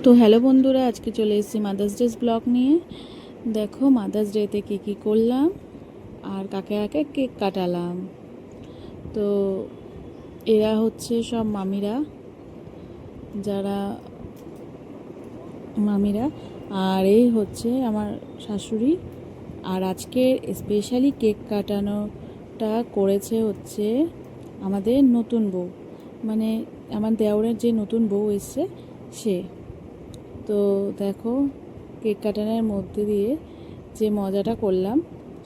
তো হ্যালো বন্ধুরা, আজকে চলে এসেছি মাদার্স ডে ব্লগ নিয়ে। দেখো মাদার্স ডেতে কী করলাম আর কাকে কাকে কেক কাটালাম। তো এরা হচ্ছে সব মামিরা, যারা মামিরা, আর এই হচ্ছে আমার শাশুড়ি। আর আজকে স্পেশালি কেক কাটানোটা করেছে হচ্ছে আমাদের নতুন বউ, মানে আমার দেওরের যে নতুন বউ এসছে সে। তো দেখো কেক কাটানোর মধ্যে দিয়ে যে মজাটা করলাম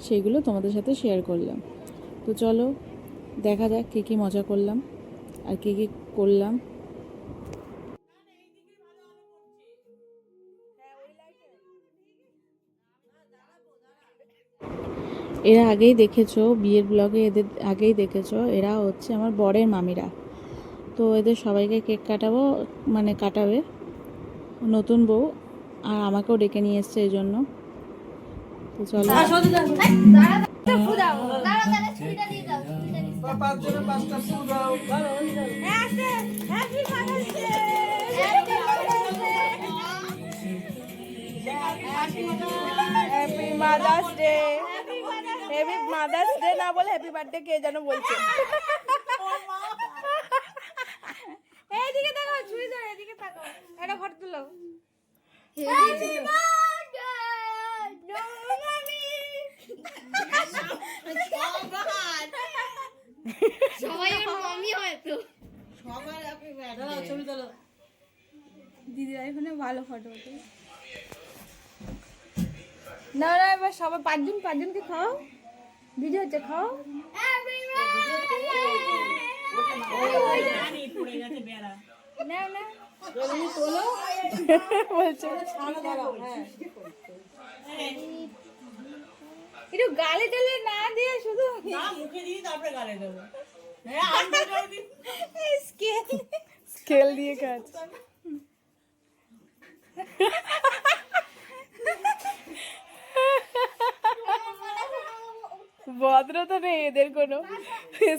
সেগুলো তোমাদের সাথে শেয়ার করলাম। তো চলো দেখা যাক কী মজা করলাম আর কী করলাম। এরা আগেই দেখেছো বিয়ের ব্লগে, এদের আগেই দেখেছো। এরা হচ্ছে আমার বরের মামিরা। তো এদের সবাইকে কেক কাটাবো, মানে কাটাবে নতুন বউ, আর আমাকেও ডেকে নিয়ে এসছে এই জন্য। তো চলো happy mother's day, happy mother's day না বলে হ্যাপি বার্থডে কে যেন বলছে। এইদিকে দেখো, ছুরি ধরে এদিকে তাকো, একটা ফটো তুলো। সবাই ওর মামি হয় তো। সবার হ্যাপি বার্থডে। ছবি তোলো। দিদির আইফোনে ভালো ফটো ওঠে। না না, এবার সবাই পাঁচজনকে খাও, ভিডিও হচ্ছে, খাও। নাও না বলছে একটু গালে টালে না দিয়ে শুধু মুখে দিয়ে তারপরে গালে দেবো। স্কেল দিয়ে কাজ। ভদ্র তো নেই এদের কোনো,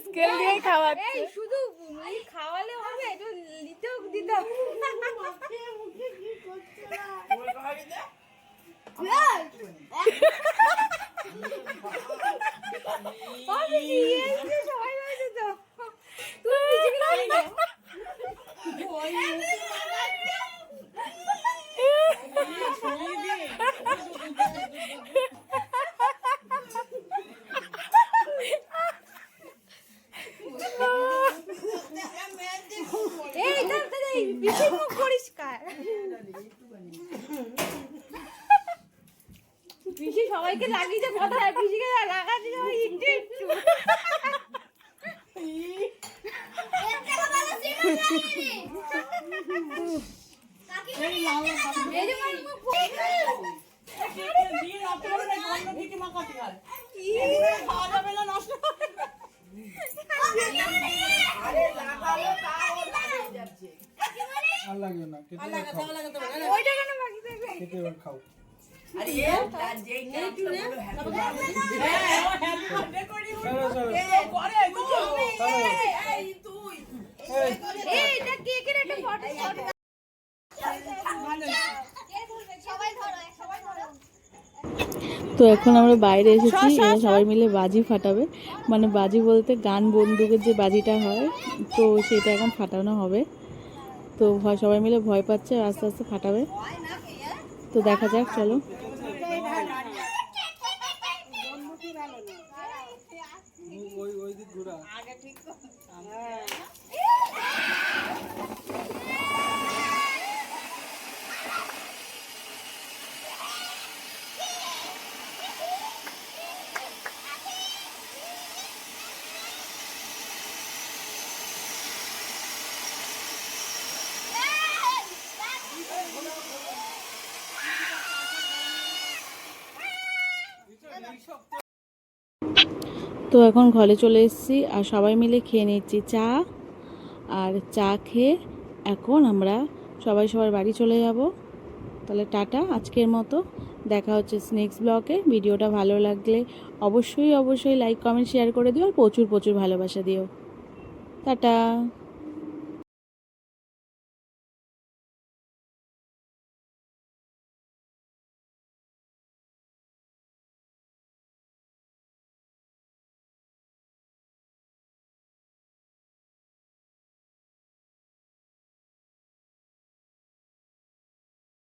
স্কেল দিয়ে খাওয়াচ্ছে। শুধু খাওয়ালে হবে, একটু নিতেও দিতে হবে। পিসি সবাইকে লাগিয়েছে, কথা পিসিকে লাগাচ্ছে একটু একটু। খাও। তো এখন আমরা বাইরে এসেছি, এরা সবাই মিলে বাজি ফাটাবে, মানে বাজি বলতে গান বন্দুকের যে বাজিটা হয়, তো সেটা এখন ফাটানো হবে। তো সবাই মিলে ভয় পাচ্ছে, আস্তে আস্তে ফাটাবে। তো দেখা যাক, চলো। তো এখন ঘরে চলে এসেছি আর সবাই মিলে খেয়ে নিচ্ছি চা। আর চা খেয়ে এখন আমরা সবাই সবার বাড়ি চলে যাব। তাহলে টাটা আজকের মতো, দেখা হচ্ছে নেক্সট ব্লগে। ভিডিওটা ভালো লাগলে অবশ্যই লাইক কমেন্ট শেয়ার করে দিও, আর প্রচুর ভালোবাসা দিও। টাটা।